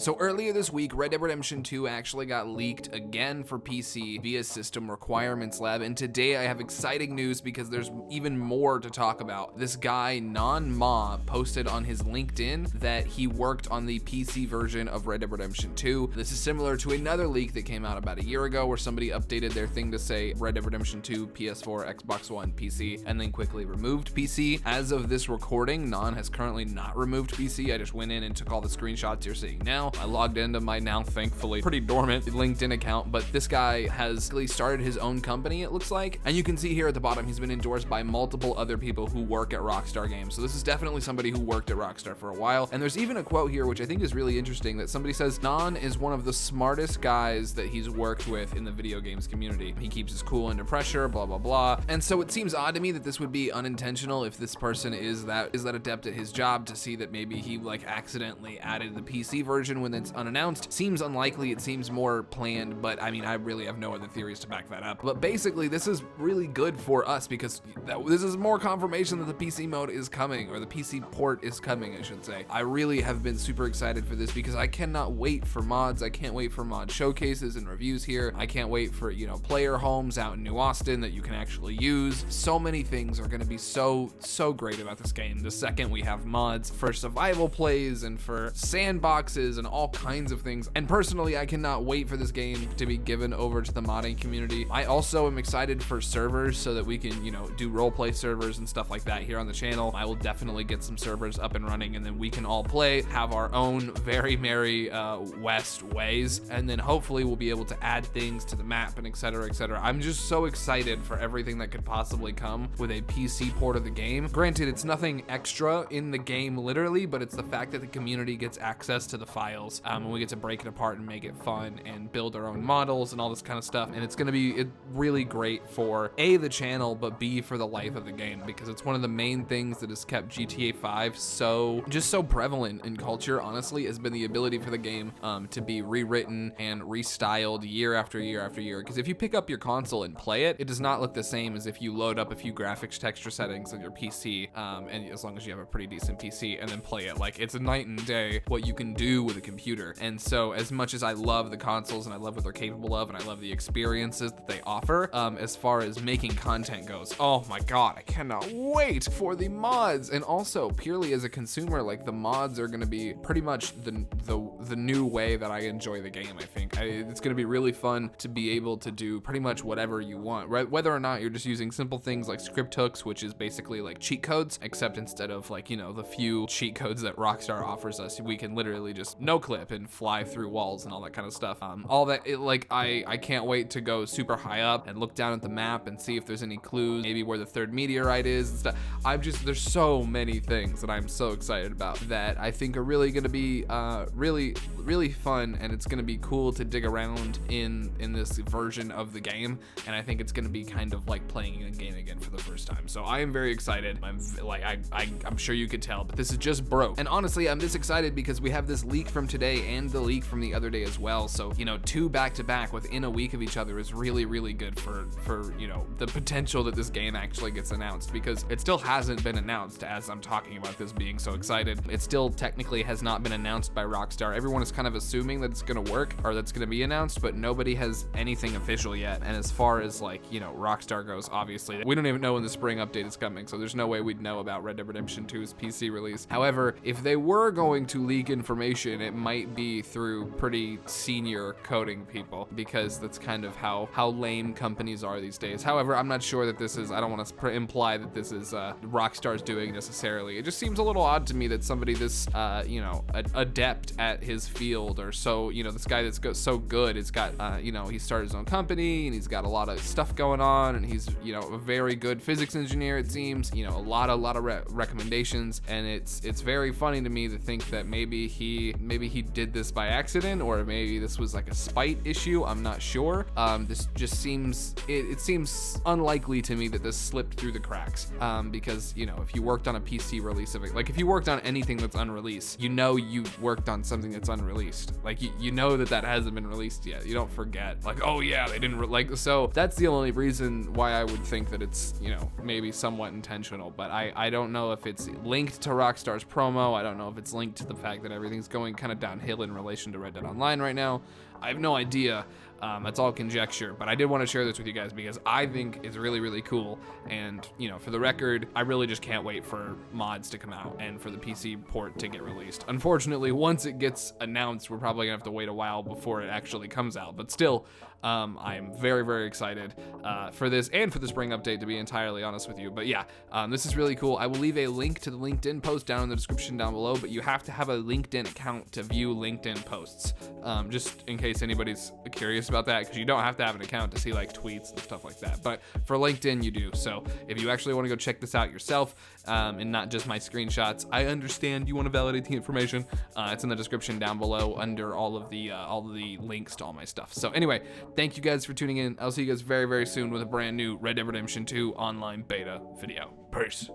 So earlier this week, Red Dead Redemption 2 actually got leaked again for PC via System Requirements Lab, and today I have exciting news because there's even more to talk about. This guy, Non-Ma, posted on his LinkedIn that he worked on the PC version of Red Dead Redemption 2. This is similar to another leak that came out about a year ago where somebody updated their thing to say Red Dead Redemption 2, PS4, Xbox One, PC, and then quickly removed PC. As of this recording, Non has currently not removed PC. I just went in and took all the screenshots you're seeing now. I logged into my now thankfully pretty dormant LinkedIn account, but this guy has really started his own company, it looks like. And you can see here at the bottom, he's been endorsed by multiple other people who work at Rockstar Games. So this is definitely somebody who worked at Rockstar for a while. And there's even a quote here, which I think is really interesting, that somebody says, Non is one of the smartest guys that he's worked with in the video games community. He keeps his cool under pressure, blah, blah, blah. And so it seems odd to me that this would be unintentional if this person is that adept at his job, to see that maybe he like accidentally added the PC version when it's unannounced. Seems unlikely, it seems more planned, but I mean, I really have no other theories to back that up. But basically, this is really good for us because this is more confirmation that the PC mode is coming, or the PC port is coming, I should say. I really have been super excited for this because I cannot wait for mods. I can't wait for mod showcases and reviews here. I can't wait for, you know, player homes out in New Austin that you can actually use. So many things are gonna be so great about this game the second we have mods for survival plays and for sandboxes and all kinds of things. And personally, I cannot wait for this game to be given over to the modding community. I also am excited for servers so that we can, you know, do roleplay servers and stuff like that here on the channel. I will definitely get some servers up and running, and then we can all play, have our own very merry West ways, and then hopefully we'll be able to add things to the map and etc, etc. I'm just so excited for everything that could possibly come with a PC port of the game. Granted, it's nothing extra in the game literally, but it's the fact that the community gets access to the files, and we get to break it apart and make it fun and build our own models and all this kind of stuff. And it's gonna be really great for A, the channel, but B, for the life of the game, because it's one of the main things that has kept GTA 5 so prevalent in culture, honestly, has been the ability for the game to be rewritten and restyled year after year after year. Because if you pick up your console and play it, it does not look the same as if you load up a few graphics texture settings on your PC, and as long as you have a pretty decent PC, and then play it. Like, it's a night and day what you can do with a computer. And so as much as I love the consoles and I love what they're capable of and I love the experiences that they offer, as far as making content goes, oh my god, I cannot wait for the mods. And also purely as a consumer, like, the mods are gonna be pretty much the new way that I enjoy the game. I think it's gonna be really fun to be able to do pretty much whatever you want, right? Whether or not you're just using simple things like script hooks, which is basically like cheat codes, except instead of, like, you know, the few cheat codes that Rockstar offers us, we can literally just no clip and fly through walls and all that kind of stuff. All that, I can't wait to go super high up and look down at the map and see if there's any clues, maybe where the third meteorite is and stuff. There's so many things that I'm so excited about that I think are really gonna be really fun, and it's gonna be cool to dig around in this version of the game. And I think it's gonna be kind of like playing a game again for the first time. So I am very excited. I'm sure you could tell, but this is just broke. And honestly, I'm this excited because we have this leak from today and the leak from the other day as well. So, you know, two back to back within a week of each other is really good for you know, the potential that this game actually gets announced, because it still hasn't been announced as I'm talking about this being so excited. It still technically has not been announced by Rockstar. Everyone is kind of assuming that it's gonna work or that's gonna be announced, but nobody has anything official yet. And as far as, like, you know, Rockstar goes, obviously we don't even know when the spring update is coming, so there's no way we'd know about Red Dead Redemption 2's PC release. However, if they were going to leak information, it might be through pretty senior coding people, because that's kind of how lame companies are these days. However, I'm not sure that this is, I don't want to imply that this is Rockstar's doing necessarily. It just seems a little odd to me that somebody this, you know, adept at his field, or so, you know, this guy that's so good, it's got, you know, he started his own company and he's got a lot of stuff going on, and he's, you know, a very good physics engineer, it seems, you know, a lot of recommendations. And it's very funny to me to think that maybe he did this by accident, or maybe this was like a spite issue. I'm not sure. This just seems, it seems unlikely to me that this slipped through the cracks, because, you know, if you worked on a PC release of it, like if you worked on anything that's unreleased, you know you worked on something that's unreleased. Like, you know that hasn't been released yet. You don't forget, like, oh yeah, they didn't like, so that's the only reason why I would think that it's, you know, maybe somewhat intentional. But I don't know if it's linked to Rockstar's promo. I don't know if it's linked to the fact that everything's going kind kind of downhill in relation to Red Dead Online right now. I have no idea. That's all conjecture, but I did want to share this with you guys because I think it's really, really cool. And, you know, for the record, I really just can't wait for mods to come out and for the PC port to get released. Unfortunately, once it gets announced, we're probably gonna have to wait a while before it actually comes out. But still, I am very, very excited for this and for the spring update, to be entirely honest with you. But yeah, this is really cool. I will leave a link to the LinkedIn post down in the description down below, but you have to have a LinkedIn account to view LinkedIn posts, just in case anybody's curious about that, because you don't have to have an account to see like tweets and stuff like that. But for LinkedIn, you do. So if you actually want to go check this out yourself and not just my screenshots, I understand you want to validate the information. It's in the description down below under all of the links to all my stuff. So anyway, thank you guys for tuning in. I'll see you guys very, very soon with a brand new Red Dead Redemption 2 online beta video. Peace.